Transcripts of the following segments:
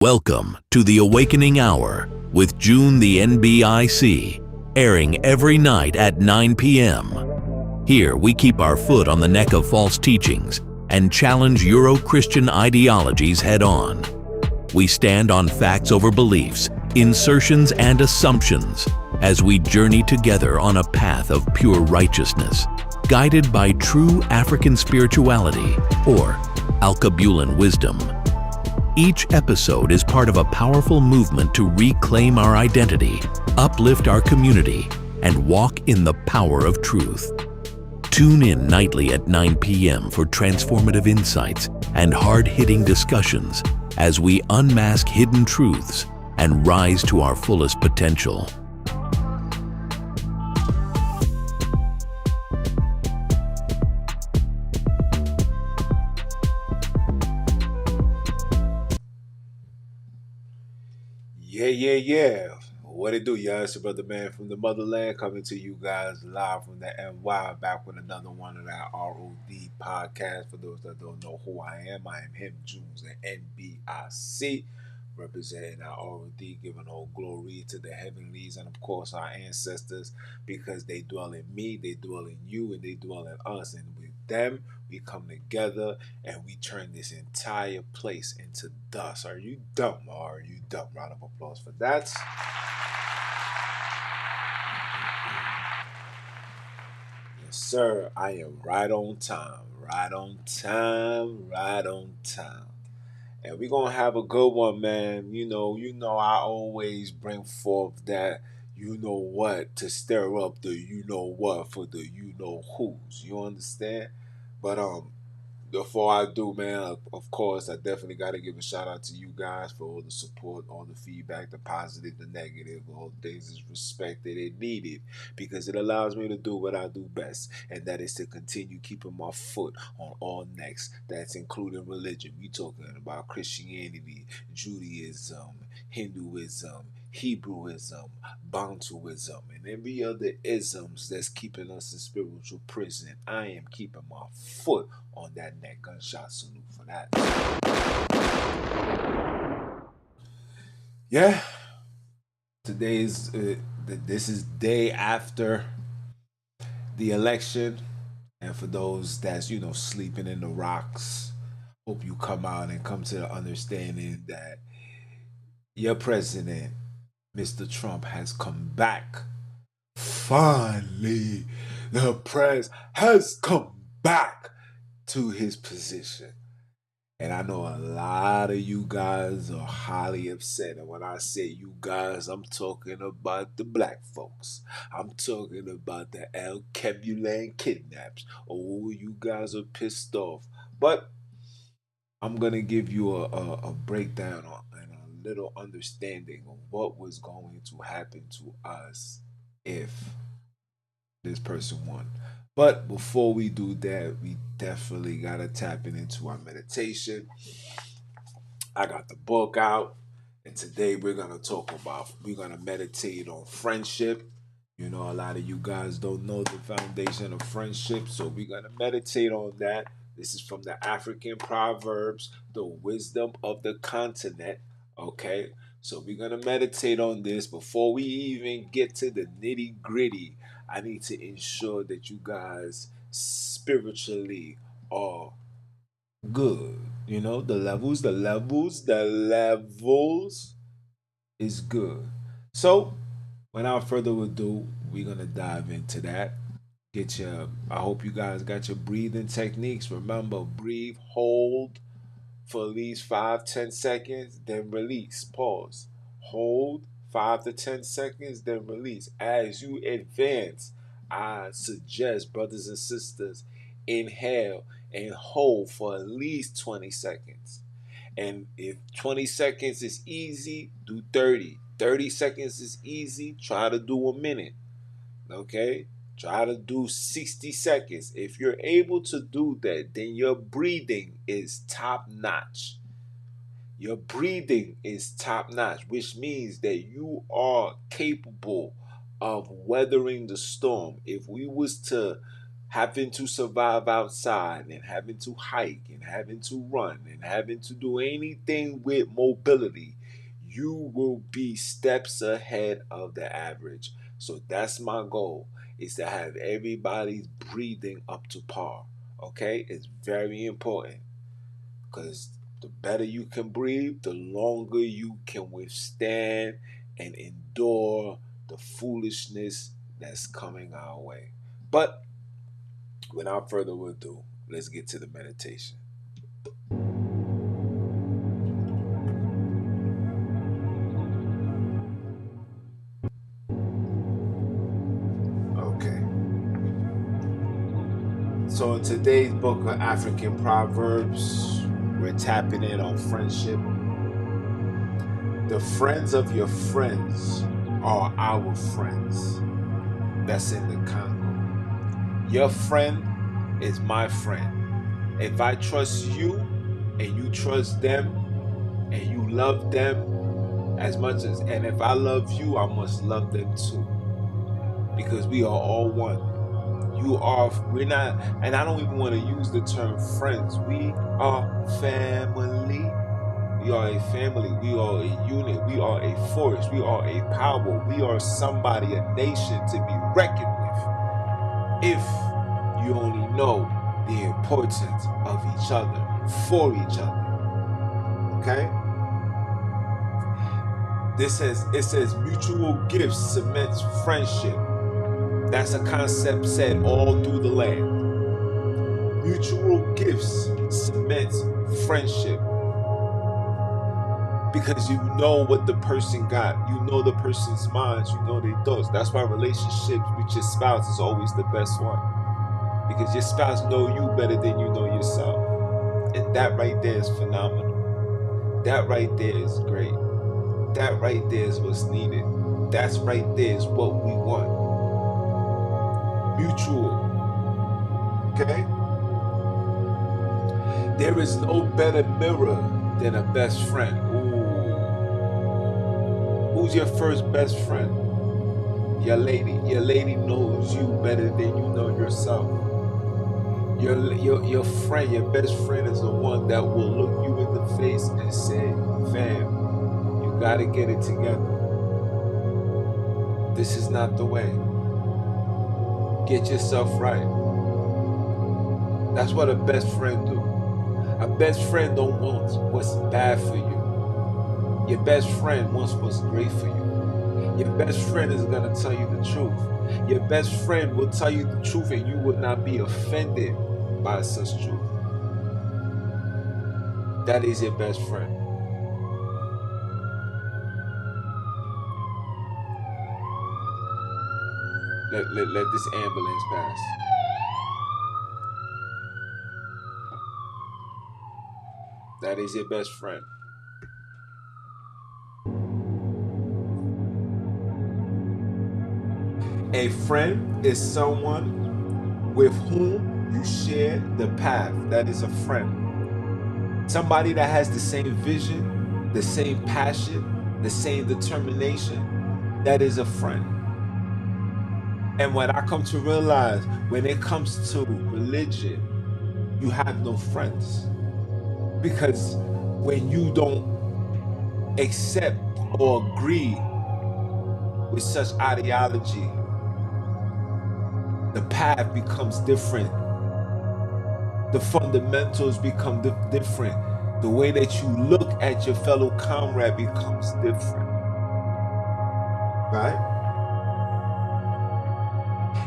Welcome to the Awakening Hour with June the NBIC, airing every night at 9 p.m. Here we keep our foot on the neck of false teachings and challenge Euro-Christian ideologies head-on. We stand on facts over beliefs, insertions and assumptions as we journey together on a path of pure righteousness, guided by true African spirituality or Alkebulan wisdom. Each episode is part of a powerful movement to reclaim our identity, uplift our community, and walk in the power of truth. Tune in nightly at 9 p.m. for transformative insights and hard-hitting discussions as we unmask hidden truths and rise to our fullest potential. Yeah. What it do, y'all? It's your brother man from the motherland coming to you guys live from the NY, back with another one of that ROD podcast. For those that don't know who I am him, Junes, and NBIC, representing our ROD, giving all glory to the heavenlies and of course our ancestors, because they dwell in me, they dwell in you, and they dwell in us. And with them, we come together and we turn this entire place into dust. Are you dumb or are you dumb? Round of applause for that. Yes, sir. I am right on time. Right on time. And we're gonna have a good one, man. You know, I always bring forth that you know what to stir up the you know what for the you know who's. You understand? But before I do, man, of course, I definitely got to give a shout out to you guys for all the support, all the feedback, the positive, the negative, all things is respected and needed, because it allows me to do what I do best, and that is to continue keeping my foot on all necks. That's including religion. We talking about Christianity, Judaism, Hinduism, Hebrewism, Bantuism, and every other isms that's keeping us in spiritual prison. I am keeping my foot on that neck. Gunshot salute for that. Yeah, today's this is day after the election, and for those that's sleeping in the rocks, hope you come out and come to the understanding that your president, Mr. Trump, has come back. Finally, the press has come back to his position. And I know a lot of you guys are highly upset. And when I say you guys, I'm talking about the black folks. I'm talking about the Alkebulan kidnaps. Oh, you guys are pissed off. But I'm going to give you a breakdown and a little understanding of what was going to happen to us if this person won. But before we do that, we definitely gotta tap into our meditation. I got the book out, and today we're gonna meditate on friendship. You know, a lot of you guys don't know the foundation of friendship, so we're gonna meditate on that. This is from the African Proverbs, the wisdom of the continent. Okay, so we're gonna meditate on this before we even get to the nitty gritty. I need to ensure that you guys spiritually are good. You know, the levels is good. So, without further ado, we're gonna dive into that. I hope you guys got your breathing techniques. Remember, breathe, hold for at least 5-10 seconds, then release. Pause. Hold 5 to 10 seconds, then release. As you advance, I suggest, brothers and sisters, inhale and hold for at least 20 seconds. And if 20 seconds is easy, do 30. 30 seconds is easy, try to do a minute. Okay? Try to do 60 seconds. If you're able to do that, then your breathing is top notch. Your breathing is top notch, which means that you are capable of weathering the storm. If we was to having to survive outside and having to hike and having to run and having to do anything with mobility, you will be steps ahead of the average. So that's my goal, is to have everybody's breathing up to par. Okay? It's very important, because the better you can breathe, the longer you can withstand and endure the foolishness that's coming our way. But without further ado, let's get to the meditation. Okay. So in today's book of African Proverbs, we're tapping in on friendship. The friends of your friends are our friends. That's in the Congo. Your friend is my friend. If I trust you and you trust them and you love them as much as, and if I love you, I must love them too. Because we are all one. We're not, and I don't even want to use the term friends. We are family. We are a family. We are a unit. We are a force. We are a power. We are somebody, a nation to be reckoned with. If you only know the importance of each other, for each other. Okay? It says mutual gifts cements friendship. That's a concept said all through the land. Mutual gifts cements friendship. Because you know what the person got. You know the person's minds. You know their thoughts. That's why relationships with your spouse is always the best one. Because your spouse know you better than you know yourself. And that right there is phenomenal. That right there is great. That right there is what's needed. That's right there is what we want. Mutual. Okay? There is no better mirror than a best friend. Ooh. Who's your first best friend? Your lady. Your lady knows you better than you know yourself. Your friend, your best friend is the one that will look you in the face and say, fam, you gotta get it together. This is not the way. Get yourself right. That's what a best friend do. A best friend don't want what's bad for you. Your best friend wants what's great for you. Your best friend is gonna tell you the truth. Your best friend will tell you the truth and you will not be offended by such truth. That is your best friend. Let this ambulance pass. That is your best friend. A friend is someone with whom you share the path. That is a friend. Somebody that has the same vision, the same passion, the same determination. That is a friend. And what I come to realize, when it comes to religion, you have no friends. Because when you don't accept or agree with such ideology, the path becomes different. The fundamentals become different. The way that you look at your fellow comrade becomes different. Right?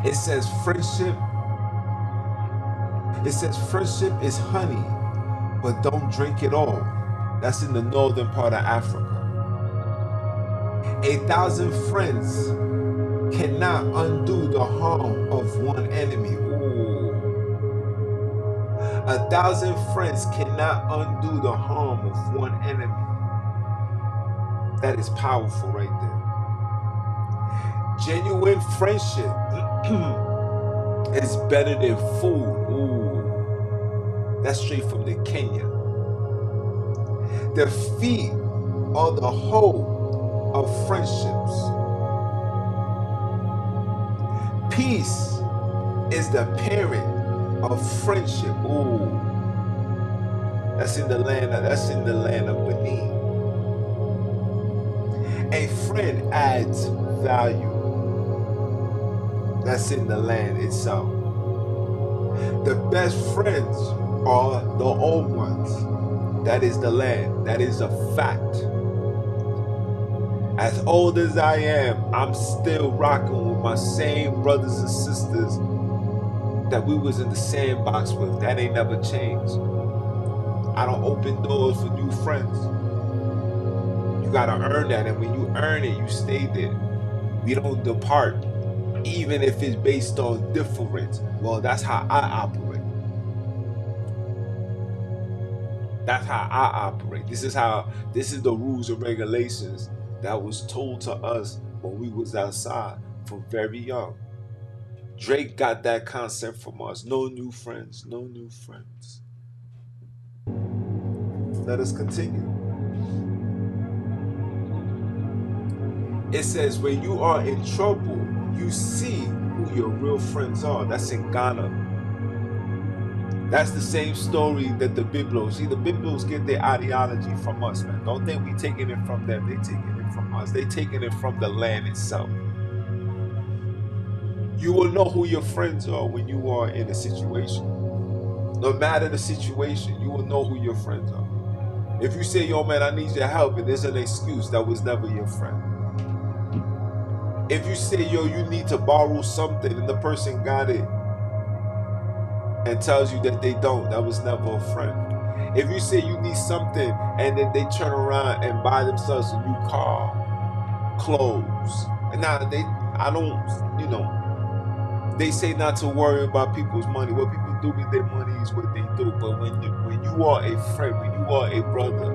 It says friendship is honey, but don't drink it all. That's in the northern part of Africa. 1,000 friends cannot undo the harm of one enemy. Ooh. 1,000 friends cannot undo the harm of one enemy. That is powerful right there. Genuine friendship is better than food. Ooh. That's straight from the Kenya. The feet are the whole of friendships. Peace is the parent of friendship. Ooh, that's in the land. That's in the land of Benin. A friend adds value. That's in the land itself. The best friends are the old ones. That is the land. That is a fact. As old as I am, I'm still rocking with my same brothers and sisters that we was in the sandbox with. That ain't never changed. I don't open doors for new friends. You gotta earn that, and when you earn it, you stay there. We don't depart, even if it's based on difference. Well, that's how I operate. That's how I operate. This is the rules and regulations that was told to us when we was outside from very young. Drake got that concept from us. No new friends, no new friends. Let us continue. It says, when you are in trouble, you see who your real friends are. That's in Ghana. That's the same story that the Biblos. See, the Biblos get their ideology from us, man. Don't think we taking it from them. They taking it from us. They taking it from the land itself. You will know who your friends are when you are in a situation. No matter the situation, you will know who your friends are. If you say, yo, man, I need your help, and there's an excuse, that was never your friend. If you say, yo, you need to borrow something, and the person got it and tells you that they don't, that was never a friend. If you say you need something, and then they turn around and buy themselves a new car, clothes, and now they say not to worry about people's money. What people do with their money is what they do. But when you are a friend, when you are a brother,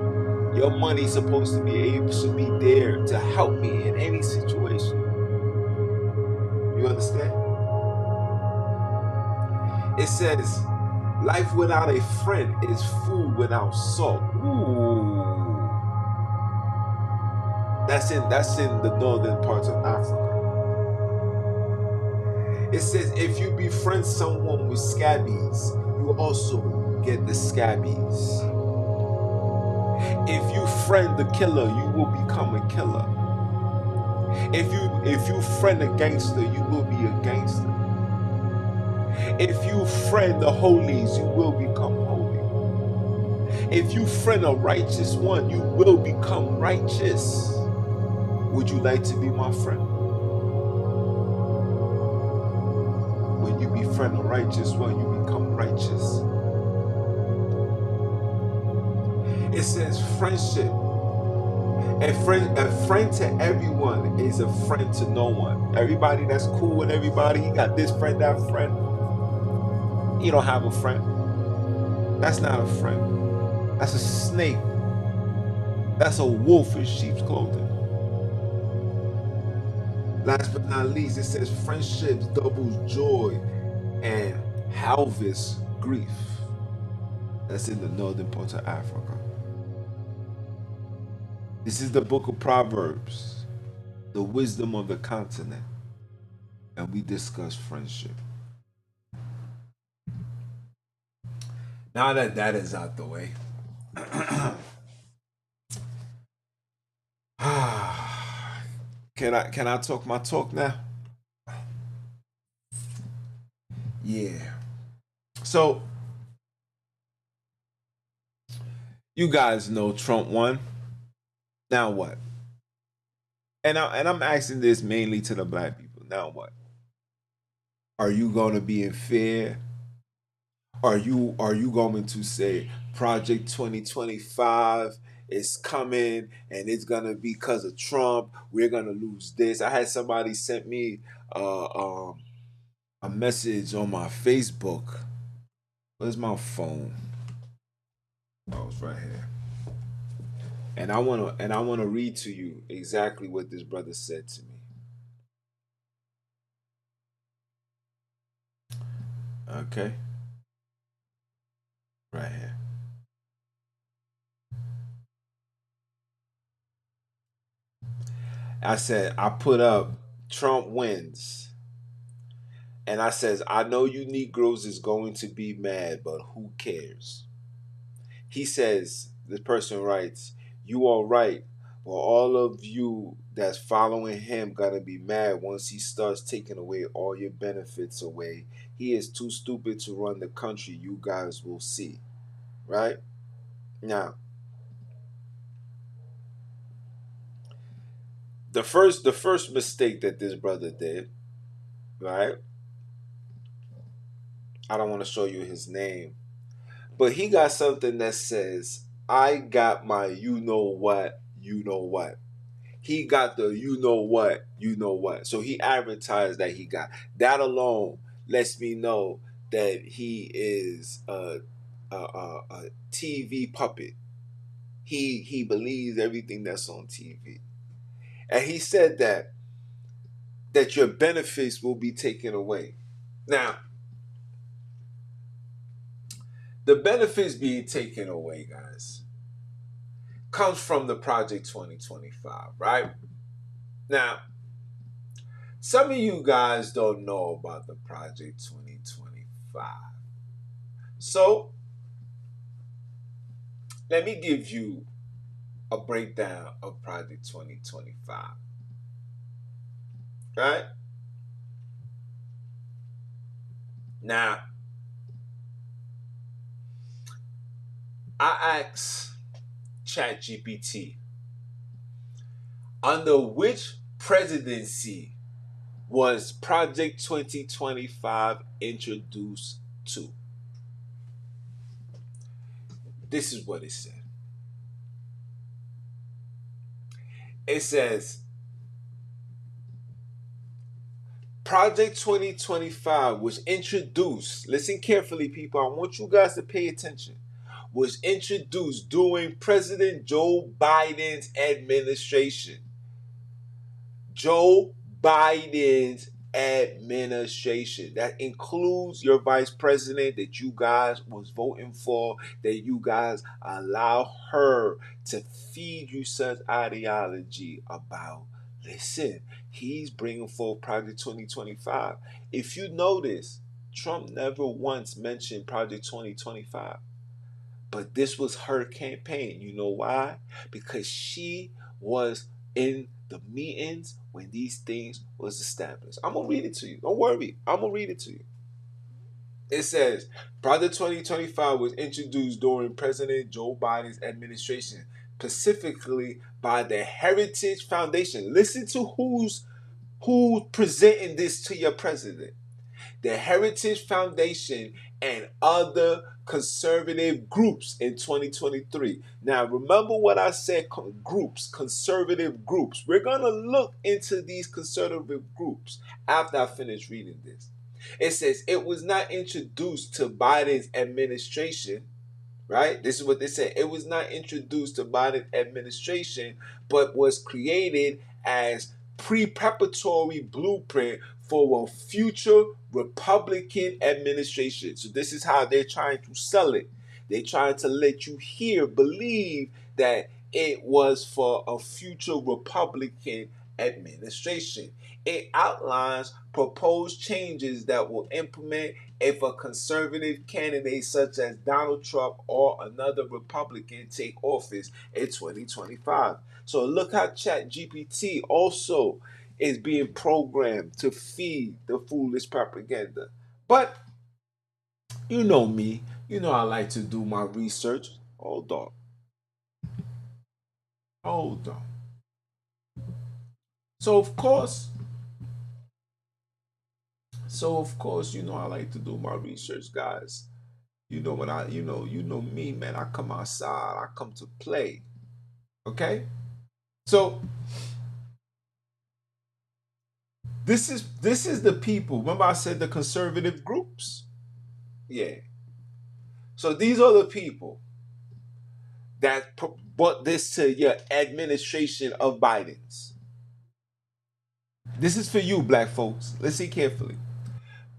your money is supposed to be there to help me in any situation. You understand? It says, life without a friend is food without salt. Ooh. That's in the northern parts of Africa. It says, if you befriend someone with scabies, you also get the scabies. If you friend the killer, you will become a killer. If you friend a gangster, you will be a gangster. If you friend the holies, you will become holy. If you friend a righteous one, you will become righteous. Would you like to be my friend? When you befriend a righteous one, you become righteous. It says friendship. A friend to everyone is a friend to no one. Everybody that's cool with everybody, you got this friend, that friend. You don't have a friend. That's not a friend. That's a snake. That's a wolf in sheep's clothing. Last but not least, it says friendships doubles joy and halves grief. That's in the northern part of Africa. This is the book of Proverbs, the wisdom of the continent, and we discuss friendship. Now that that is out the way, can I talk my talk now? Yeah. So you guys know Trump won. Now what? And I'm asking this mainly to the black people. Now what? Are you going to be in fear? Are you going to say Project 2025 is coming and it's gonna be because of Trump? We're gonna lose this. I had somebody sent me a message on my Facebook. Where's my phone? Oh, it's right here. And I wanna read to you exactly what this brother said to me. Okay. Right here. I said, I put up Trump wins. And I says, I know you Negroes is going to be mad, but who cares? He says, this person writes, you all right. Well, all of you that's following him gonna be mad once he starts taking away all your benefits away. He is too stupid to run the country. You guys will see. Right? Now, the first mistake that this brother did, right? I don't want to show you his name, but he got something that says, I got my you know what, you know what. He got the you know what, you know what. So he advertised that he got. That alone lets me know that he is a TV puppet. He believes everything that's on TV. And he said that your benefits will be taken away. Now, the benefits being taken away, guys, comes from the Project 2025, right? Now, some of you guys don't know about the Project 2025. So, let me give you a breakdown of Project 2025. Right? Now, I asked ChatGPT, under which presidency was Project 2025 introduced to? This is what it said. It says, Project 2025 was introduced, listen carefully, people, I want you guys to pay attention, was introduced during President Joe Biden's administration. Joe Biden's administration. That includes your vice president that you guys was voting for, that you guys allow her to feed you such ideology about. Listen, he's bringing forth Project 2025. If you notice, Trump never once mentioned Project 2025. But this was her campaign. You know why? Because she was in the meetings when these things was established. I'm gonna read it to you. Don't worry. I'm gonna read it to you. It says, Project 2025 was introduced during President Joe Biden's administration, specifically by the Heritage Foundation. Listen to who's presenting this to your president. The Heritage Foundation and other conservative groups in 2023. Now, remember what I said, groups, conservative groups. We're going to look into these conservative groups after I finish reading this. It says it was not introduced to Biden's administration, right? This is what they said. It was not introduced to Biden's administration, but was created as preparatory blueprint for a future Republican administration. So this is how they're trying to sell it. They're trying to let you believe that it was for a future Republican administration. It outlines proposed changes that will implement if a conservative candidate such as Donald Trump or another Republican take office in 2025. So look how ChatGPT also is being programmed to feed the foolish propaganda. But you know me, you know I like to do my research. Hold on. Hold on. So of course, you know I like to do my research, guys. You know when you know me, man. I come outside, I come to play. Okay? So this is the people. Remember I said the conservative groups? Yeah. So these are the people that brought this to your administration of Biden's. This is for you, black folks. Listen carefully.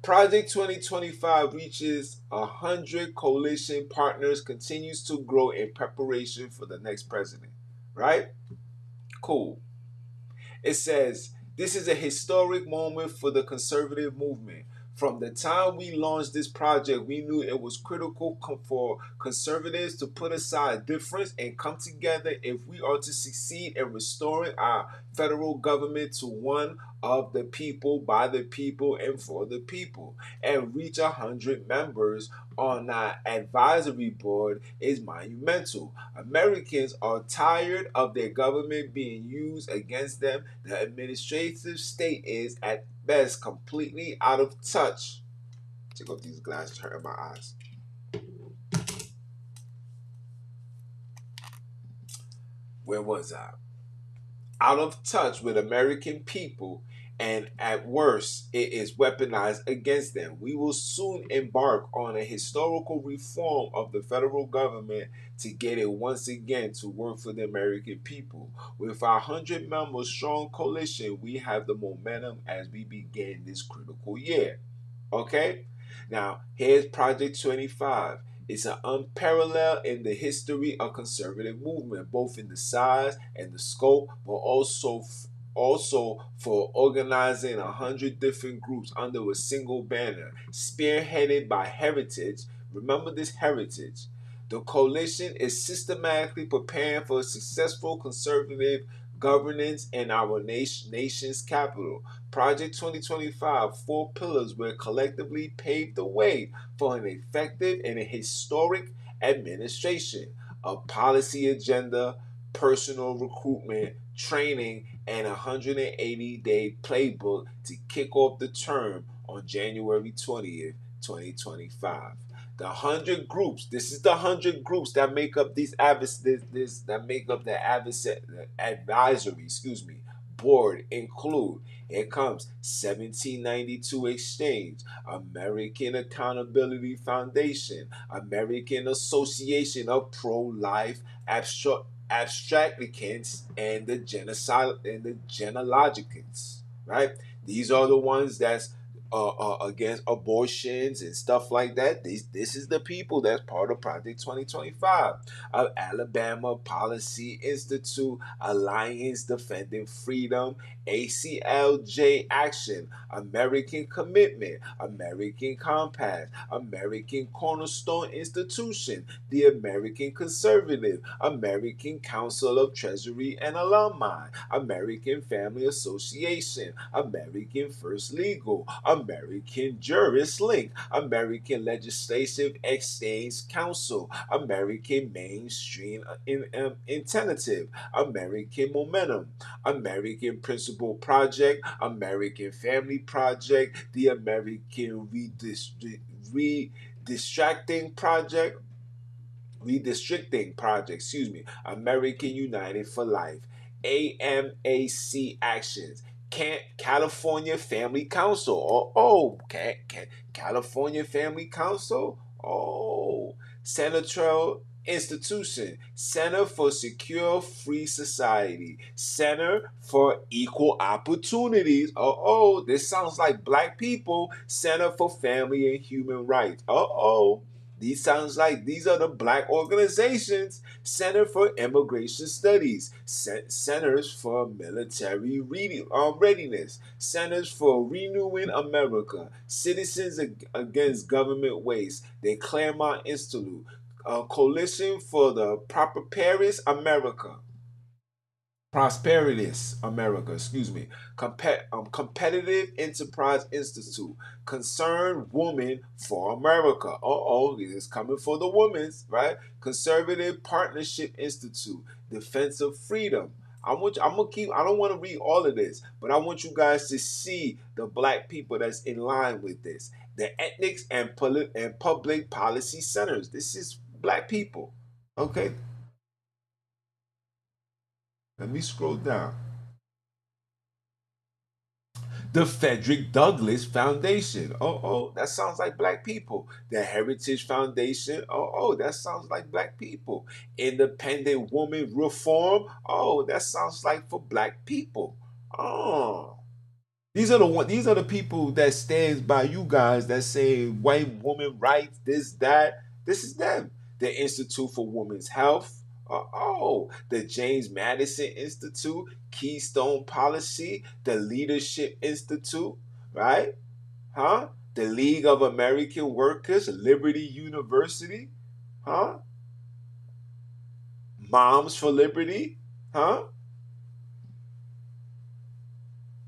Project 2025 reaches 100 coalition partners, continues to grow in preparation for the next president. Right? Cool. It says, this is a historic moment for the conservative movement. From the time we launched this project, we knew it was critical for conservatives to put aside difference and come together if we are to succeed in restoring our federal government to one of the people, by the people, and for the people, and reach 100 members on our advisory board is monumental. Americans are tired of their government being used against them. The administrative state is, at best, completely out of touch. Take off these glasses, hurting my eyes. Where was I? Out of touch with American people, and at worst, it is weaponized against them. We will soon embark on a historical reform of the federal government to get it once again to work for the American people. With our 100-member strong coalition, we have the momentum as we begin this critical year. Okay? Now, here's Project 25. It's an unparalleled in the history of conservative movement, both in the size and the scope, but also for organizing 100 different groups under a single banner, spearheaded by Heritage. Remember this Heritage. The coalition is systematically preparing for a successful conservative governance in our nation's capital. Project 2025, four pillars will collectively pave the way for an effective and a historic administration, a policy agenda, personal recruitment, training, and a 180-day playbook to kick off the term on January 20th, 2025. The 100 groups. This is the 100 groups that make up these that make up the advisory. Board include. Here comes 1792 Exchange, American Accountability Foundation, American Association of Pro-Life Abstracticants, and the Genocide and the Genealogicans. Right? These are the ones that's against abortions and stuff like that. This is the people that's part of Project 2025. Alabama Policy Institute, Alliance Defending Freedom, ACLJ Action, American Commitment, American Compact, American Cornerstone Institution, the American Conservative, American Council of Treasury and Alumni, American Family Association, American First Legal, American Jurist Link, American Legislative Exchange Council, American Mainstream Intentive, American Momentum, American Principal Project, American Family Project, the American Redistracting Project, American United for Life, AMAC Actions, California Family Council. California Family Council. Central Institution, Center for Secure Free Society, Center for Equal Opportunities. This sounds like black people. Center for Family and Human Rights. These are the black organizations. Center for Immigration Studies, Centers for Military Readiness, Centers for Renewing America, Citizens Against Government Waste, the Claremont Institute, Coalition for the Prosperities America, Competitive Enterprise Institute, Concerned Woman for America. It's coming for the women's, right? Conservative Partnership Institute, Defense of Freedom. I'm gonna keep. I don't want to read all of this, but I want you guys to see the black people that's in line with this. The Ethnics and Public Policy Centers. This is black people. Okay, let me scroll down. The Frederick Douglass Foundation. That sounds like black people. The Heritage Foundation. That sounds like black people. Independent Woman Reform. That sounds like for black people. Oh. These are the people that stands by you guys that say white woman rights, this, that. This is them. The Institute for Women's Health. The James Madison Institute, Keystone Policy, the Leadership Institute, right? Huh? The League of American Workers, Liberty University, huh? Moms for Liberty, huh?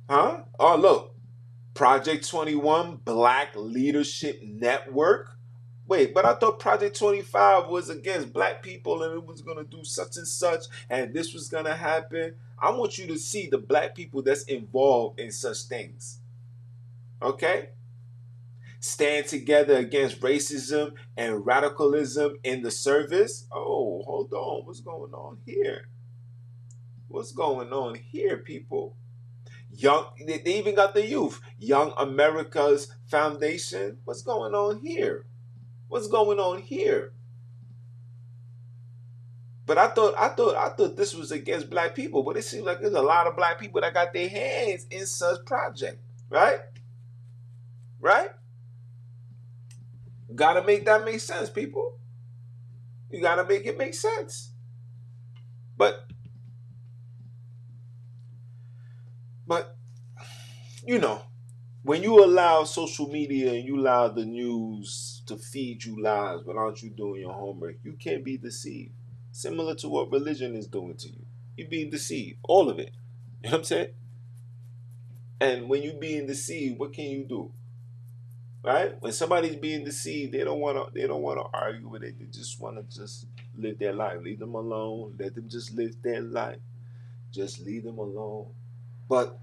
Huh? Oh, look. Project 21, Black Leadership Network. Wait, but I thought Project 25 was against black people and it was going to do such and such and this was going to happen. I want you to see the black people that's involved in such things. Okay? Stand together against racism and radicalism in the service. Oh, hold on. What's going on here? What's going on here, people? They even got the youth. Young America's Foundation. What's going on here? What's going on here? But I thought this was against black people. But it seems like there's a lot of black people that got their hands in such project, right? Right? Gotta make that make sense, people. You gotta make it make sense. But but you know, when you allow social media and you allow the news to feed you lies without you doing your homework, you can't be deceived. Similar to what religion is doing to you. You're being deceived. All of it. You know what I'm saying? And when you're being deceived, what can you do? Right? When somebody's being deceived, they don't wanna argue with it. They just wanna just live their life. Leave them alone. Let them just live their life. Just leave them alone. But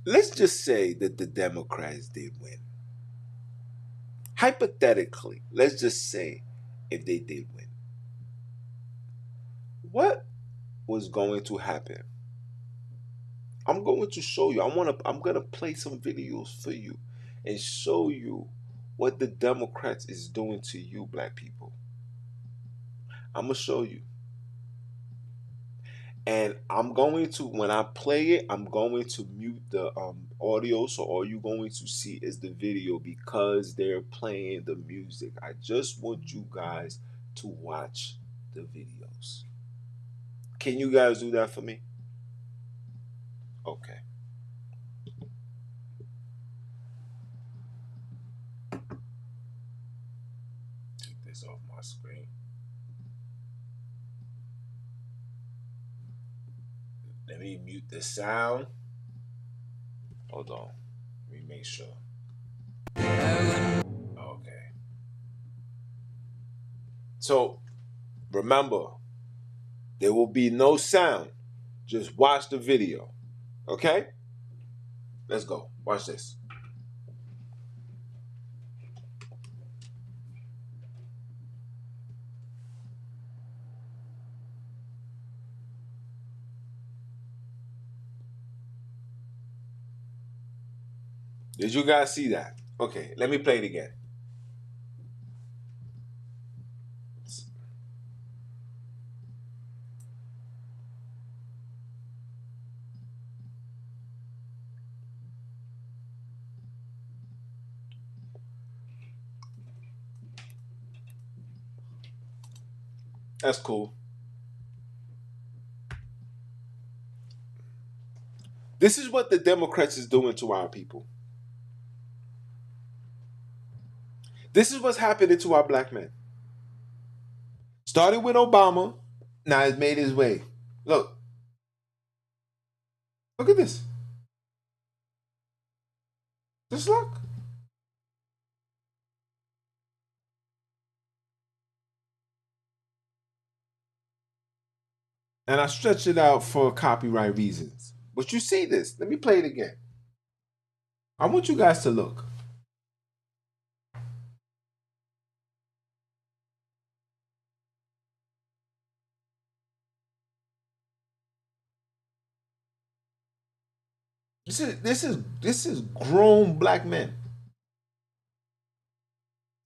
let's just say that the Democrats did win. Hypothetically, let's just say if they did win. What was going to happen? I'm going to show you. I'm gonna play some videos for you and show you what the Democrats is doing to you, black people. I'm gonna show you. And I'm going to, when I play it, I'm going to mute the audio, so all you're going to see is the video because they're playing the music. I just want you guys to watch the videos. Can you guys do that for me? Okay. Take this off my screen. Let me mute the sound. Hold on. Let me make sure. Okay. So remember, there will be no sound. Just watch the video. Okay? Let's go. Watch this. Did you guys see that? Okay, let me play it again. That's cool. This is what the Democrats is doing to our people. This is what's happening to our black men. Started with Obama, now it's made his way. Look. Look at this. Just look. And I stretch it out for copyright reasons. But you see this. Let me play it again. I want you guys to look. This is grown black men.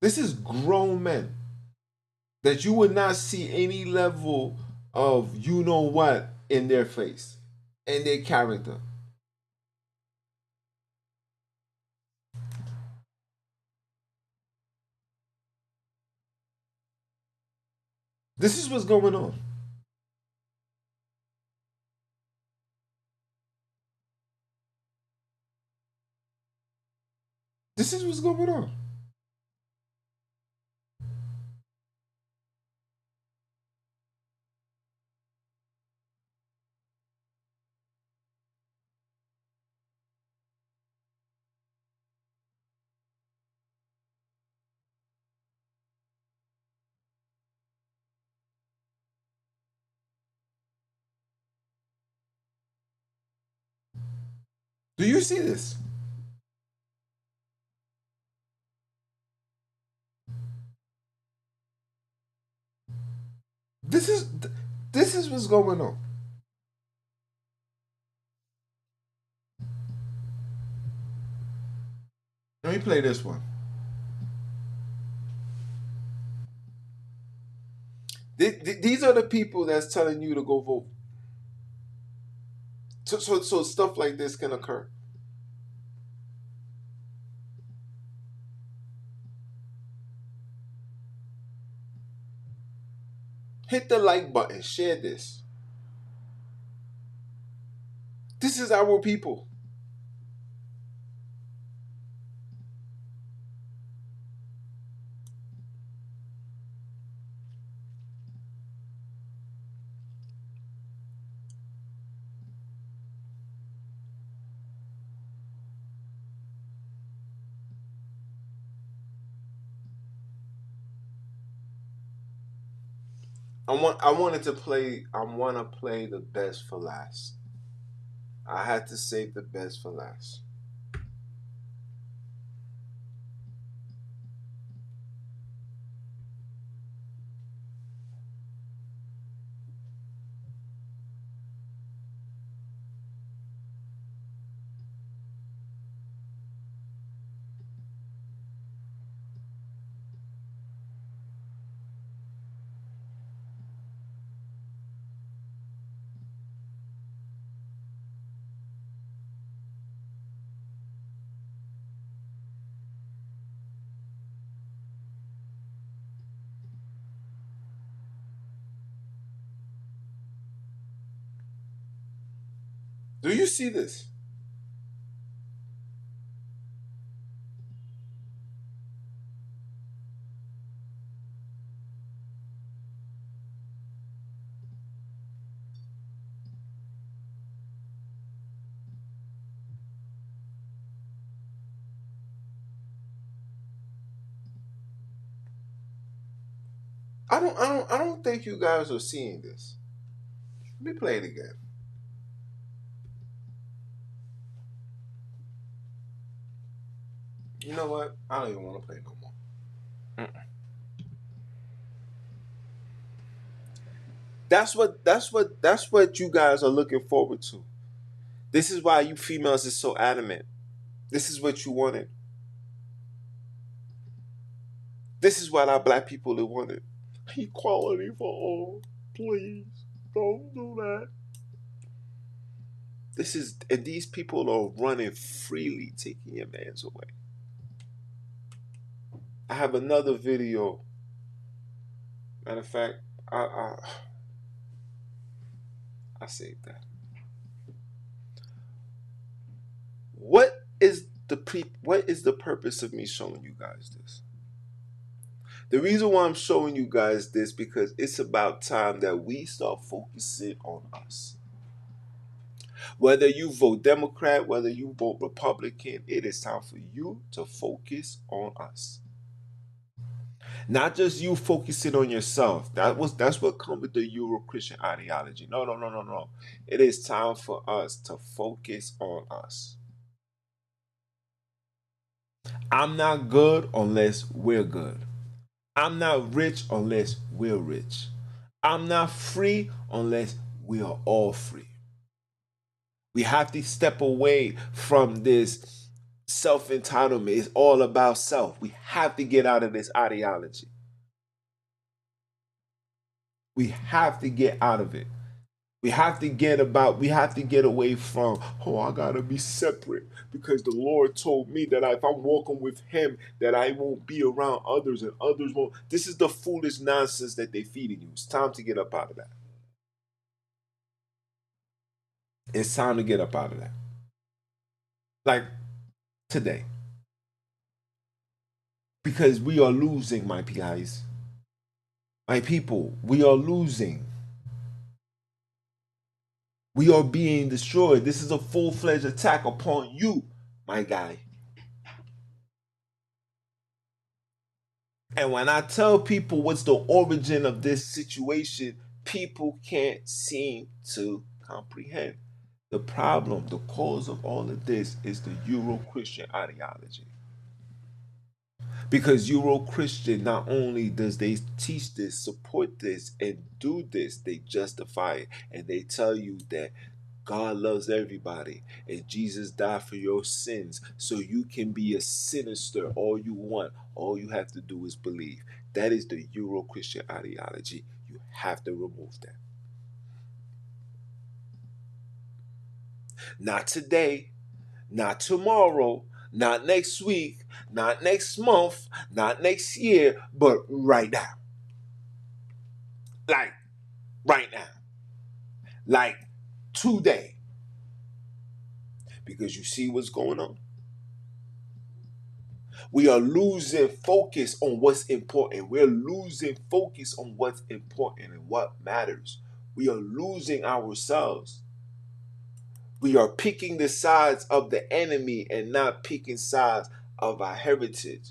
This is grown men that you would not see any level of you know what in their face, in their character. This is what's going on. This is what's going on. Do you see this? This is this is what's going on. Let me play this one. These are the people that's telling you to go vote. So stuff like this can occur. Hit the like button. Share this. This is our people. I want to play the best for last. I had to save the best for last. Do you see this? I don't think you guys are seeing this. Let me play it again. You know what? I don't even want to play no more. That's what you guys are looking forward to. This is why you females is so adamant. This is what you wanted. This is what our black people have wanted. Equality for all. Please don't do that. This is and these people are running freely, taking your mans away. I have another video. Matter of fact, I saved that. What is the purpose of me showing you guys this? The reason why I'm showing you guys this because it's about time that we start focusing on us. Whether you vote Democrat, whether you vote Republican, it is time for you to focus on us. Not just you focusing on yourself. That's what comes with the Euro Christian ideology. No, no, no, no, no. It is time for us to focus on us. I'm not good unless we're good. I'm not rich unless we're rich. I'm not free unless we are all free. We have to step away from this self entitlement. It's all about self. We have to get out of this ideology. We have to get out of it. We have to get away from, oh, I gotta be separate because the Lord told me that if I'm walking with him, that I won't be around others and others won't. This is the foolish nonsense that they're feeding you. It's time to get up out of that. It's time to get up out of that. Like today. Because we are losing, my guys. My people, we are losing. We are being destroyed. This is a full-fledged attack upon you, my guy. And when I tell people what's the origin of this situation, people can't seem to comprehend. The problem, the cause of all of this is the Euro-Christian ideology. Because Euro-Christian, not only does they teach this, support this, and do this, they justify it. And they tell you that God loves everybody and Jesus died for your sins. So you can be a sinister all you want. All you have to do is believe. That is the Euro-Christian ideology. You have to remove that. Not today, not tomorrow, not next week, not next month, not next year, but right now. Like right now. Like today. Because you see what's going on. We are losing focus on what's important. We're losing focus on what's important and what matters. We are losing ourselves. We are picking the sides of the enemy and not picking sides of our heritage.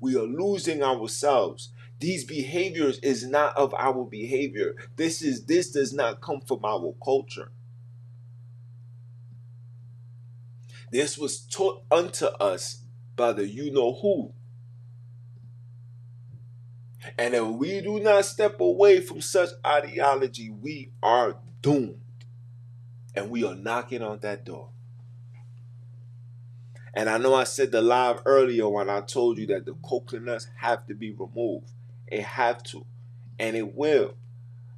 We are losing ourselves. These behaviors is not of our behavior. This does not come from our culture. This was taught unto us by the you know who. And if we do not step away from such ideology, we are doomed. And we are knocking on that door. And I know I said the live earlier when I told you that the coconuts have to be removed. It have to. And it will.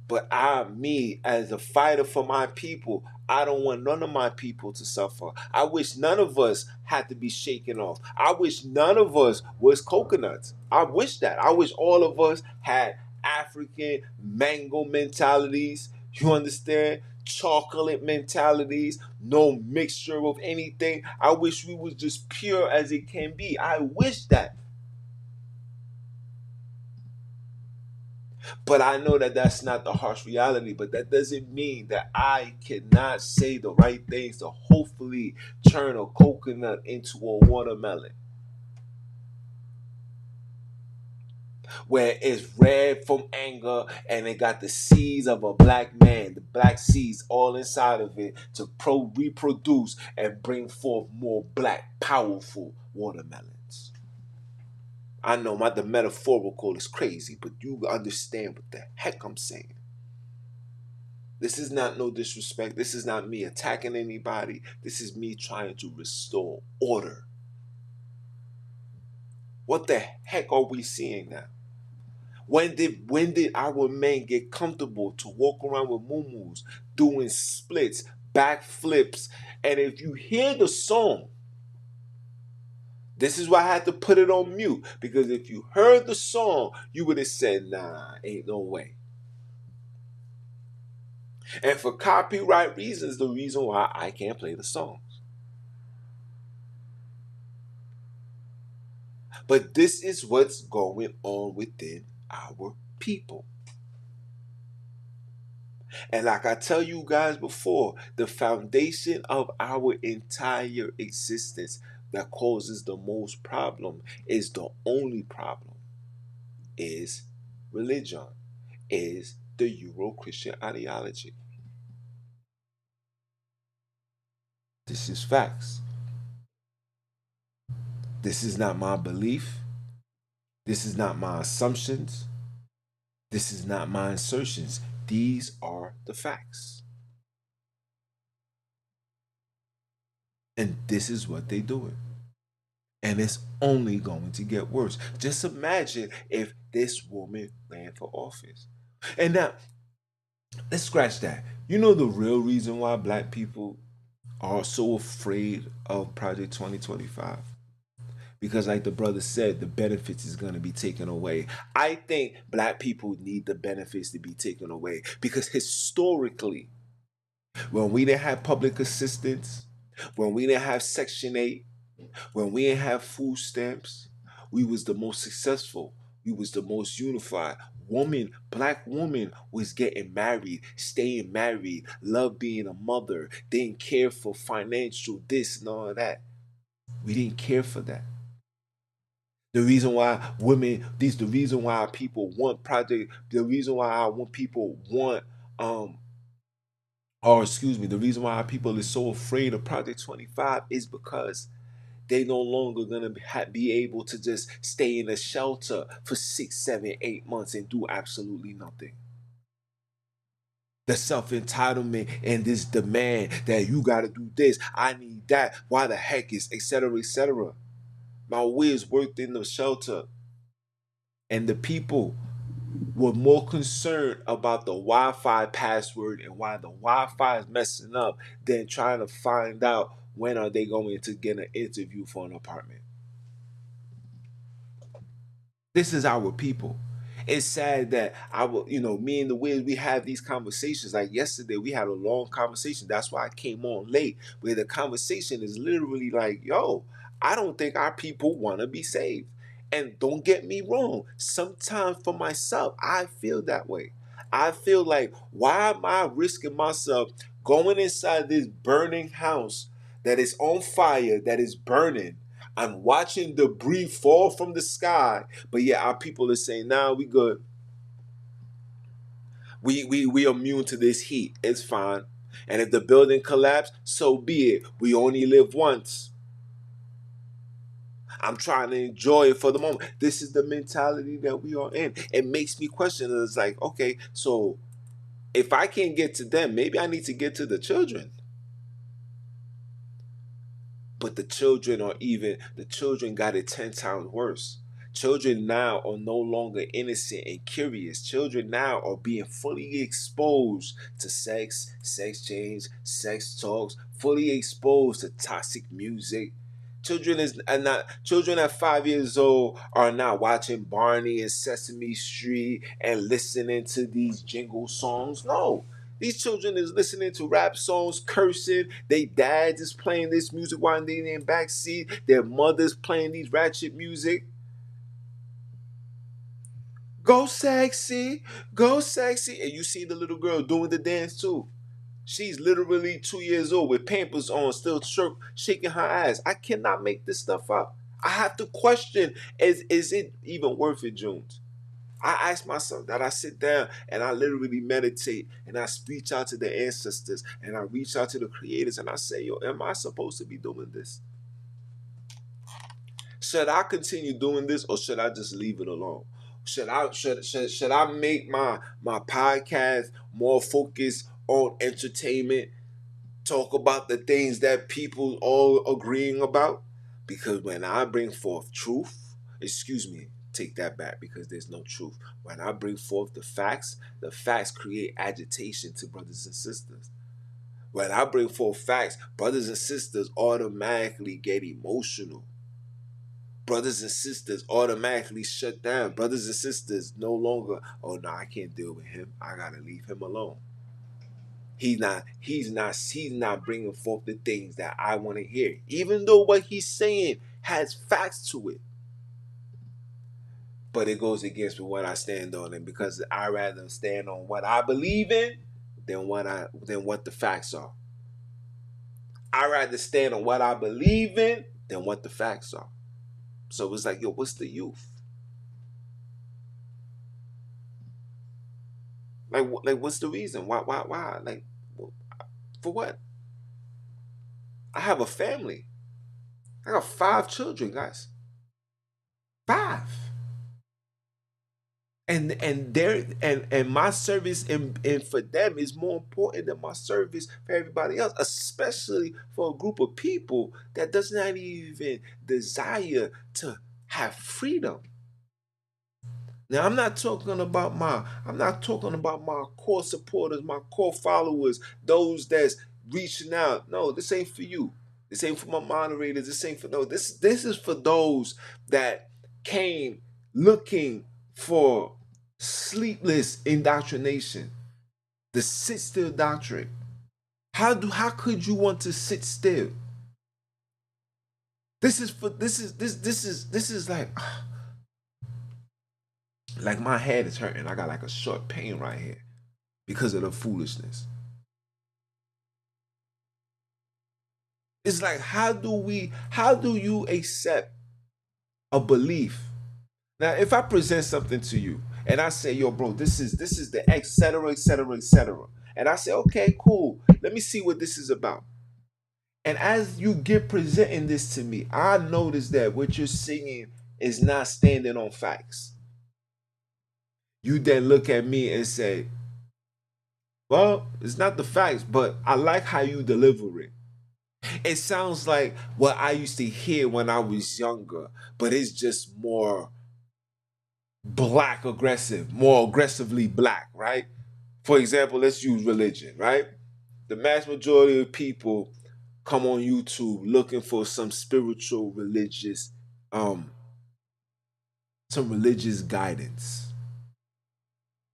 But me, as a fighter for my people, I don't want none of my people to suffer. I wish none of us had to be shaken off. I wish none of us was coconuts. I wish that. I wish all of us had African mango mentalities. You understand? Chocolate mentalities. No mixture of anything. I wish we was just pure as it can be. I wish that. But I know that that's not the harsh reality. But that doesn't mean that I cannot say the right things to hopefully turn a coconut into a watermelon. Where it's red from anger and it got the seeds of a black man, the black seeds all inside of it to reproduce and bring forth more black, powerful watermelons. I know the metaphorical is crazy, but you understand what the heck I'm saying. This is not no disrespect. This is not me attacking anybody. This is me trying to restore order. What the heck are we seeing now? When did our men get comfortable to walk around with muumuus, doing splits, backflips? And if you hear the song, this is why I had to put it on mute. Because if you heard the song, you would have said, nah, ain't no way. And for copyright reasons, the reason why I can't play the songs. But this is what's going on within our people. And like I tell you guys before, the foundation of our entire existence that causes the most problem is the only problem is religion, is the Euro-Christian ideology. This is facts. This is not my belief. This is not my assumptions. This is not my assertions. These are the facts. And this is what they do it. And it's only going to get worse. Just imagine if this woman ran for office. And now, let's scratch that. You know the real reason why black people are so afraid of Project 2025? Because like the brother said, the benefits is going to be taken away. I think black people need the benefits to be taken away. Because historically, when we didn't have public assistance, when we didn't have Section 8, when we didn't have food stamps, We was the most successful. We was the most unified. Woman, black woman was getting married, staying married, love being a mother, didn't care for financial this and all of that. We didn't care for that. The reason why the reason why people want project, the reason why when people want or excuse me, the reason why people is so afraid of Project 25 is because they no longer gonna be able to just stay in a shelter for 6, 7, 8 months and do absolutely nothing. The self entitlement and this demand that you gotta do this, I need that. Why the heck is etc. etc. My ways worked in the shelter, and the people were more concerned about the Wi-Fi password and why the Wi-Fi is messing up than trying to find out when are they going to get an interview for an apartment. This is our people. It's sad that me and the Wiz, we have these conversations. Like yesterday, we had a long conversation. That's why I came on late, where the conversation is literally like, yo, I don't think our people want to be saved. And don't get me wrong, sometimes for myself, I feel that way. I feel like, why am I risking myself going inside this burning house that is on fire, that is burning? I'm watching debris fall from the sky, but yeah, our people are saying, "Nah, we good. We immune to this heat. It's fine. And if the building collapse, so be it. We only live once. I'm trying to enjoy it for the moment." This is the mentality that we are in. It makes me question. It's like, okay, so if I can't get to them, maybe I need to get to the children. But the children got it 10 times worse. Children now are no longer innocent and curious. Children now are being fully exposed to sex change, sex talks, fully exposed to toxic music. Children at 5 years old are not watching Barney and Sesame Street and listening to these jingle songs. No, these children is listening to rap songs, cursing. They dads is playing this music while they in the backseat. Their mothers playing these ratchet music. Go sexy, go sexy. And you see the little girl doing the dance too. She's literally 2 years old with Pampers on, still shaking her ass. I cannot make this stuff up. I have to question, is it even worth it, Jones? I ask myself that. I sit down and I literally meditate and I reach out to the ancestors and I reach out to the creators and I say, yo, am I supposed to be doing this? Should I continue doing this or should I just leave it alone? Should I make my podcast more focused on entertainment, talk about the things that people all agreeing about? Because when I bring forth truth, excuse me, take that back because there's no truth. When I bring forth the facts create agitation to brothers and sisters. When I bring forth facts, brothers and sisters automatically get emotional. Brothers and sisters automatically shut down. Brothers and sisters no longer, oh no, I can't deal with him. I gotta leave him alone. He's not bringing forth the things that I want to hear, even though what he's saying has facts to it. But it goes against what I stand on, and because I rather stand on what I believe in than what the facts are. I rather stand on what I believe in than what the facts are. So it's like, yo, what's the youth? Like, what's the reason? Why? Like, for what? I have a family. I got 5 children, guys. 5. And my service and for them is more important than my service for everybody else, especially for a group of people that does not even desire to have freedom. Now I'm not talking about my core supporters, my core followers, those that's reaching out. No, this ain't for you. This ain't for my moderators. This ain't for no. This is for those that came looking for sleepless indoctrination, the sit still doctrine. How could you want to sit still? This is like my head is hurting. I got like a short pain right here because of the foolishness. It's like how do you accept a belief? Now, if I present something to you and I say, yo, bro, this is the et cetera, et cetera, et cetera. And I say, okay, cool. Let me see what this is about. And as you get presenting this to me, I notice that what you're singing is not standing on facts. You then look at me and say, well, it's not the facts, but I like how you deliver it. It sounds like what I used to hear when I was younger, but it's just more black aggressive, more aggressively black, right? For example, let's use religion, right? The mass majority of people come on YouTube looking for some spiritual religious um some religious guidance.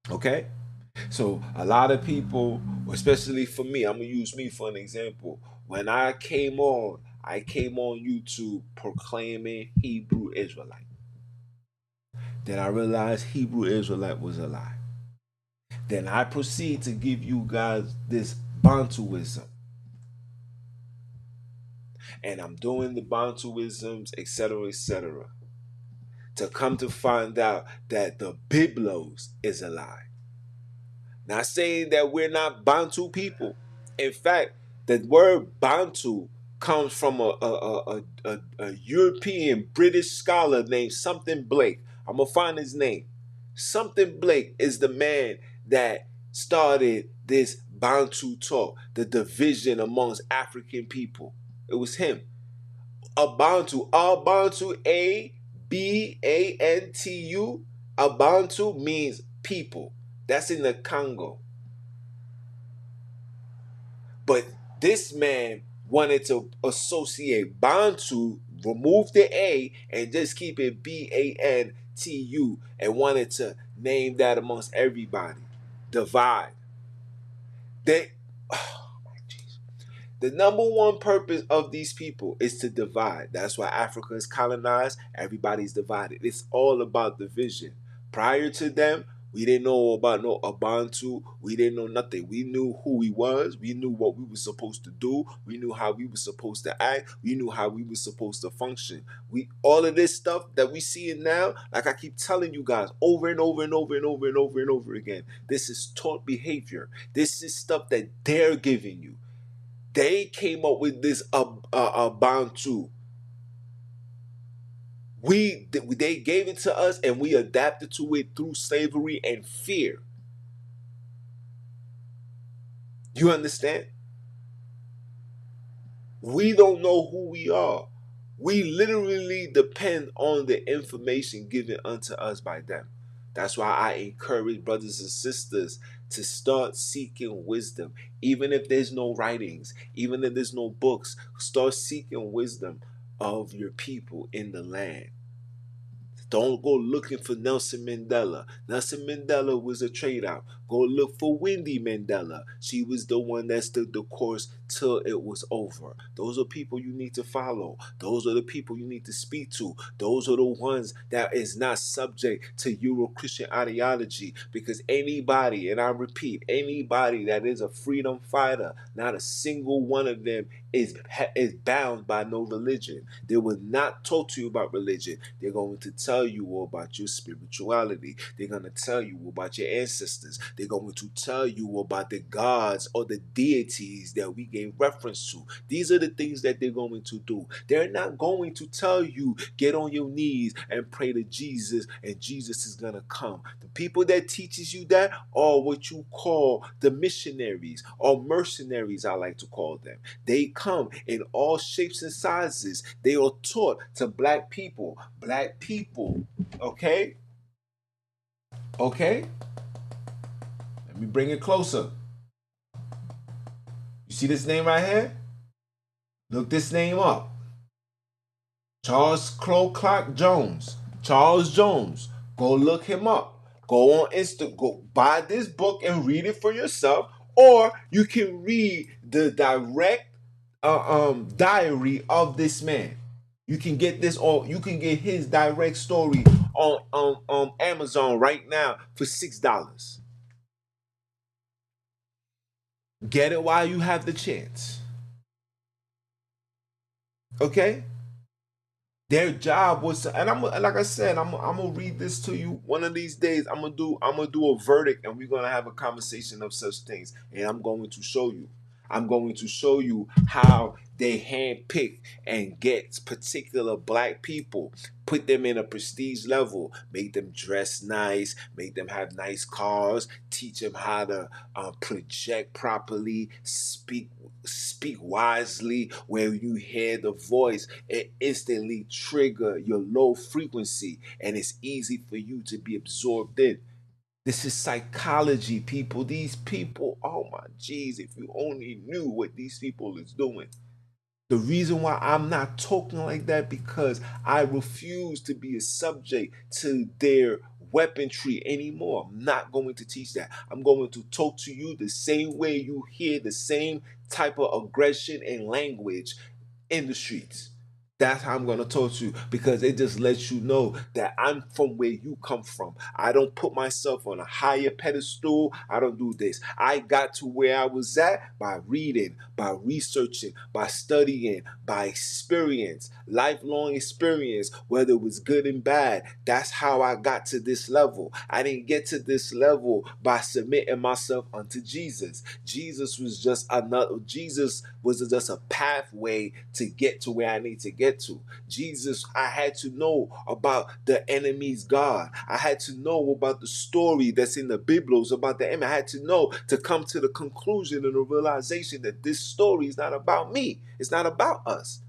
Okay? So a lot of people, especially for me, I'm gonna use me for an example. When I came on YouTube proclaiming Hebrew Israelite. Then I realized Hebrew Israelite was a lie. Then I proceed to give you guys this Bantuism. And I'm doing the Bantuisms, etc., to come to find out that the Biblos is a lie. Not saying that we're not Bantu people. In fact, the word Bantu comes from a European British scholar named something Blake. I'm gonna find his name. Something Blake is the man that started this Bantu talk, the division amongst African people. It was him. Abantu, Abantu. Abantu means people. That's in the Congo. But this man wanted to associate Bantu, remove the A, and just keep it Bantu, and wanted to name that amongst everybody. Divide. They The number one purpose of these people is to divide. That's why Africa is colonized. Everybody's divided. It's all about division. Prior to them, we didn't know about no Abantu. We didn't know nothing. We knew who we was. We knew what we were supposed to do. We knew how we were supposed to act. We knew how we were supposed to function. We all of this stuff that we see it now, like I keep telling you guys over and over and over and over and over and over again. This is taught behavior. This is stuff that they're giving you. They came up with this Bantu. They gave it to us and we adapted to it through slavery and fear. You understand? We don't know who we are. We literally depend on the information given unto us by them. That's why I encourage brothers and sisters to start seeking wisdom. Even if there's no writings, even if there's no books, start seeking wisdom of your people in the land. Don't go looking for Nelson Mandela. Nelson Mandela was a trade out. Go look for Wendy Mandela. She was the one that stood the course till it was over. Those are people you need to follow. Those are the people you need to speak to. Those are the ones that is not subject to Euro-Christian ideology. Because anybody, and I repeat, anybody that is a freedom fighter, not a single one of them is bound by no religion. They will not talk to you about religion. They're going to tell you about your spirituality. They're going to tell you about your ancestors. They're going to tell you about the gods or the deities that we gave reference to. These are the things that they're going to do. They're not going to tell you get on your knees and pray to Jesus and Jesus is going to come. The people that teaches you that are what you call the missionaries or mercenaries, I like to call them. They come in all shapes and sizes. They are taught to black people. Black people. Okay? Okay? Let me bring it closer. You see this name right here? Look this name up. Charles Clock Jones. Charles Jones. Go look him up. Go on Insta. Go buy this book and read it for yourself. Or you can read the direct diary of this man. You can get this, or you can get his direct story on Amazon right now for $6. Get it while you have the chance. Okay? Their job was to, and I'm like I said, I'm gonna read this to you one of these days. I'm gonna do a verdict, and we're gonna have a conversation of such things, and I'm going to show you. I'm going to show you how they handpick and get particular black people, put them in a prestige level, make them dress nice, make them have nice cars, teach them how to project properly, speak wisely. Where you hear the voice, it instantly trigger your low frequency, and it's easy for you to be absorbed in. This is psychology, people. These people, oh my jeez, if you only knew what these people is doing. The reason why I'm not talking like that, because I refuse to be a subject to their weaponry anymore. I'm not going to teach that. I'm going to talk to you the same way you hear the same type of aggression and language in the streets. That's how I'm going to talk to you, because it just lets you know that I'm from where you come from. I don't put myself on a higher pedestal. I don't do this. I got to where I was at by reading, by researching, by studying, by experience, lifelong experience, whether it was good and bad. That's how I got to this level. I didn't get to this level by submitting myself unto Jesus. Jesus was just a pathway to get to where I need to get to. Jesus, I had to know about the enemy's God. I had to know about the story that's in the Biblos about the enemy. I had to know to come to the conclusion and the realization that this story is not about me. It's not about us.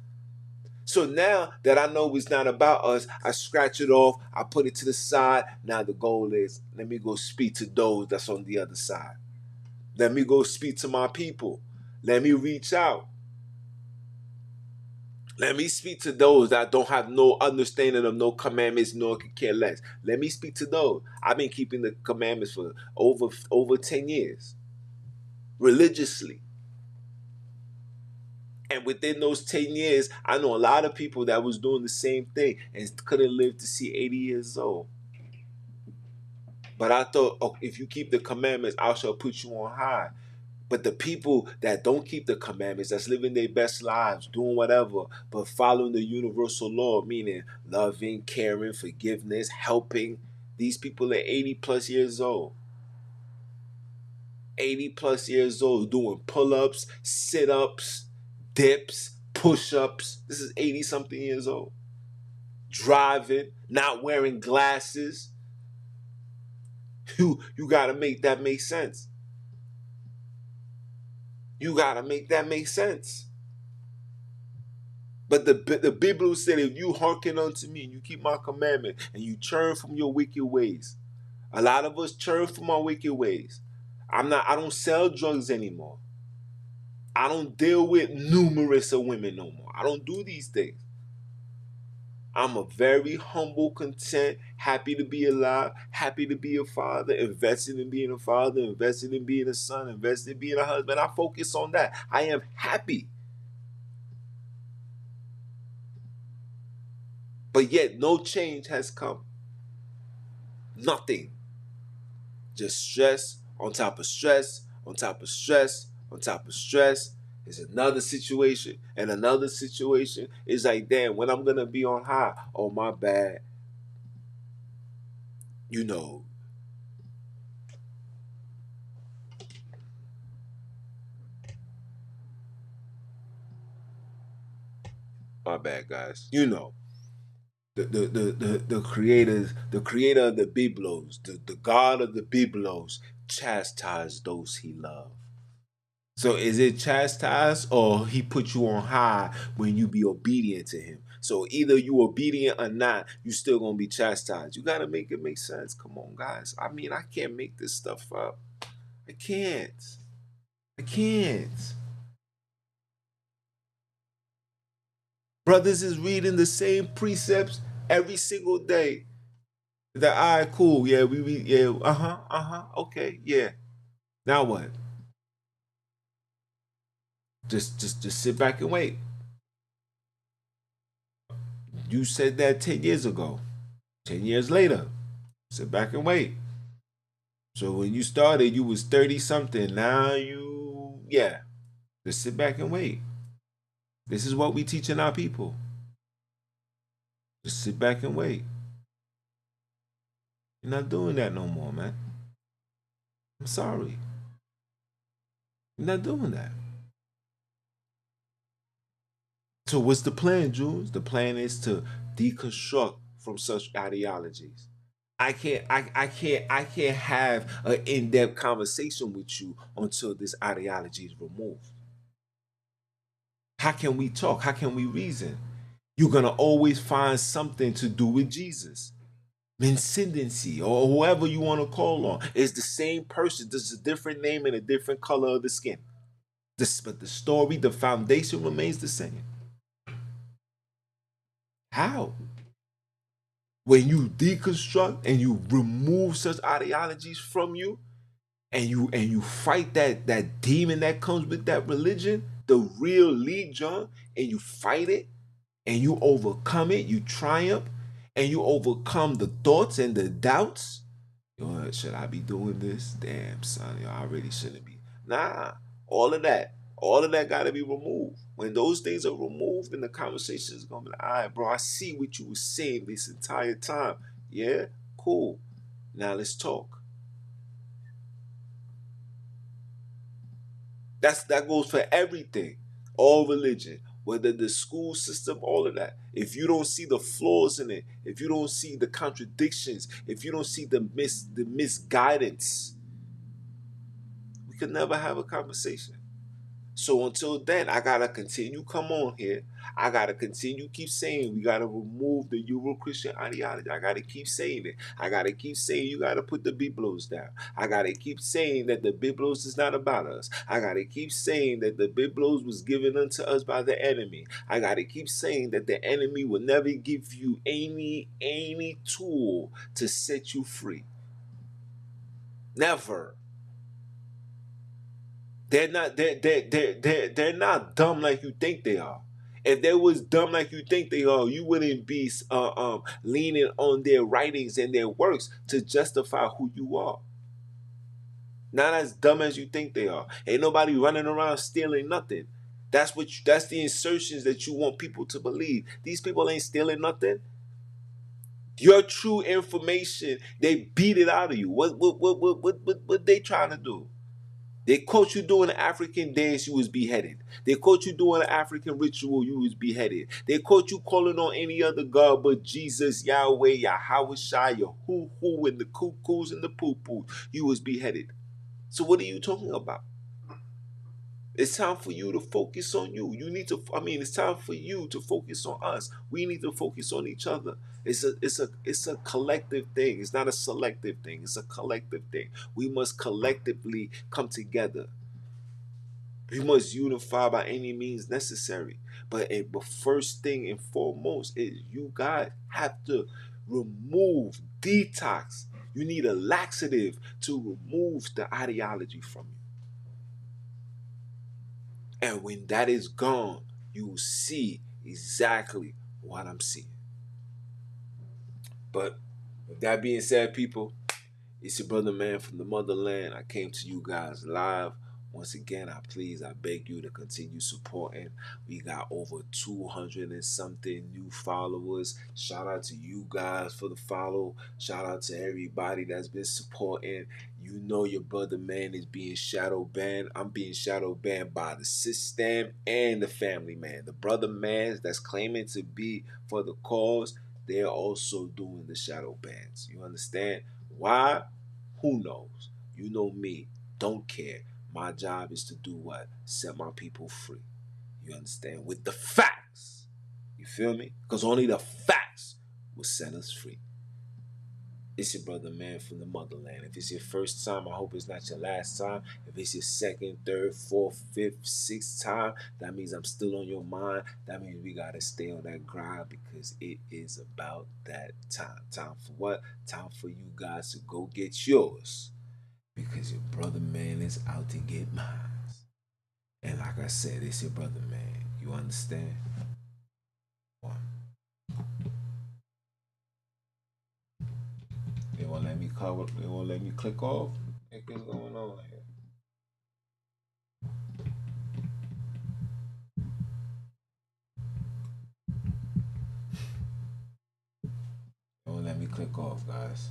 So now that I know it's not about us, I scratch it off, I put it to the side. Now the goal is, let me go speak to those that's on the other side. Let me go speak to my people. Let me reach out. Let me speak to those that don't have no understanding of no commandments, nor could care less. Let me speak to those. I've been keeping the commandments for over 10 years, religiously. And within those 10 years, I know a lot of people that was doing the same thing and couldn't live to see 80 years old. But I thought, oh, if you keep the commandments, I shall put you on high. But the people that don't keep the commandments, that's living their best lives, doing whatever, but following the universal law, meaning loving, caring, forgiveness, helping, these people are 80 plus years old. 80 plus years old, doing pull-ups, sit-ups, dips, push-ups. This is 80 something years old. Driving, not wearing glasses. You gotta make that make sense. You gotta make that make sense. But the Bible said, if you hearken unto me and you keep my commandment and you turn from your wicked ways. A lot of us turn from our wicked ways. I don't sell drugs anymore. I don't deal with numerous of women no more. I don't do these things. I'm a very humble, content, happy to be alive, happy to be a father, invested in being a father, invested in being a son, invested in being a husband. I focus on that. I am happy. But yet no change has come. Nothing. Just stress on top of stress, on top of stress, on top of stress. Is another situation, and another situation is like, damn, when I'm gonna be on high? Oh, my bad. You know, my bad, guys. You know, the creator of the Biblos, the God of the Biblos, chastise those he loves. So is it chastise, or he put you on high when you be obedient to him? So either you obedient or not, you still gonna be chastised. You gotta make it make sense. Come on, guys. I mean, I can't make this stuff up. I can't. I can't. Brothers is reading the same precepts every single day. That all right, cool. Yeah, we read. Yeah, okay, yeah. Now what? Just sit back and wait. You said that 10 years ago. 10 years later, sit back and wait. So when you started, you was 30 something. Now yeah, just sit back and wait. This is what we teaching our people. Just sit back and wait. You're not doing that no more, man. I'm sorry. You're not doing that. So what's the plan, Jules? The plan is to deconstruct from such ideologies. I can't have an in-depth conversation with you until this ideology is removed. How can we talk? How can we reason? You're gonna always find something to do with Jesus. Mencendency, or whoever you want to call on, is the same person, just a different name and a different color of the skin. But the story, the foundation remains the same. How? When you deconstruct and you remove such ideologies from you, and you fight that demon that comes with that religion, the real lead John, and you fight it, and you overcome it, you triumph, and you overcome the thoughts and the doubts. Yo, should I be doing this? Damn, son, yo, I really shouldn't be. Nah, all of that got to be removed. When those things are removed, then the conversation is gonna be like, all right, bro, I see what you were saying this entire time. Yeah, cool. Now let's talk. That goes for everything, all religion, whether the school system, all of that. If you don't see the flaws in it, if you don't see the contradictions, if you don't see the misguidance, we could never have a conversation. So until then, I gotta continue come on here. I gotta continue keep saying we gotta remove the Euro-Christian ideology. I gotta keep saying it. I gotta keep saying you gotta put the Biblos down. I gotta keep saying that the Biblos is not about us. I gotta keep saying that the Biblos was given unto us by the enemy. I gotta keep saying that the enemy will never give you any tool to set you free. Never. They're not dumb like you think they are. If they was dumb like you think they are, you wouldn't be leaning on their writings and their works to justify who you are. Not as dumb as you think they are. Ain't nobody running around stealing nothing. That's the insertions that you want people to believe. These people ain't stealing nothing. Your true information, they beat it out of you. What they trying to do? They caught you doing an African dance, you was beheaded. They caught you doing an African ritual, you was beheaded. They caught you calling on any other God but Jesus, Yahweh, Yahweh Shai, your hoo-hoo, and the cuckoos and the poo-poo. You was beheaded. So what are you talking about? It's time for you to focus on you. It's time for you to focus on us. We need to focus on each other. It's a collective thing. It's not a selective thing. It's a collective thing. We must collectively come together. We must unify by any means necessary. But first thing and foremost is you guys have to remove, detox. You need a laxative to remove the ideology from you. And when that is gone, you will see exactly what I'm seeing. But with that being said, people, it's your brother man from the motherland. I came to you guys live. Once again, I beg you to continue supporting. We got over 200 and something new followers. Shout out to you guys for the follow. Shout out to everybody that's been supporting. You know your brother man is being shadow banned. I'm being shadow banned by the system and the family man. The brother man that's claiming to be for the cause, they're also doing the shadow bans. You understand? Why? Who knows? You know me. Don't care. My job is to do what? Set my people free. You understand? With the facts. You feel me? Because only the facts will set us free. It's your brother man from the motherland. If it's your first time, I hope it's not your last time. If it's your second, third, fourth, fifth, sixth time, that means I'm still on your mind. That means we gotta stay on that grind because it is about that time. Time for what? Time for you guys to go get yours. Because your brother man is out to get mine. And like I said, it's your brother man. You understand? One. won't let me cover. It won't let me click off. What is going on here? It won't let me click off, guys.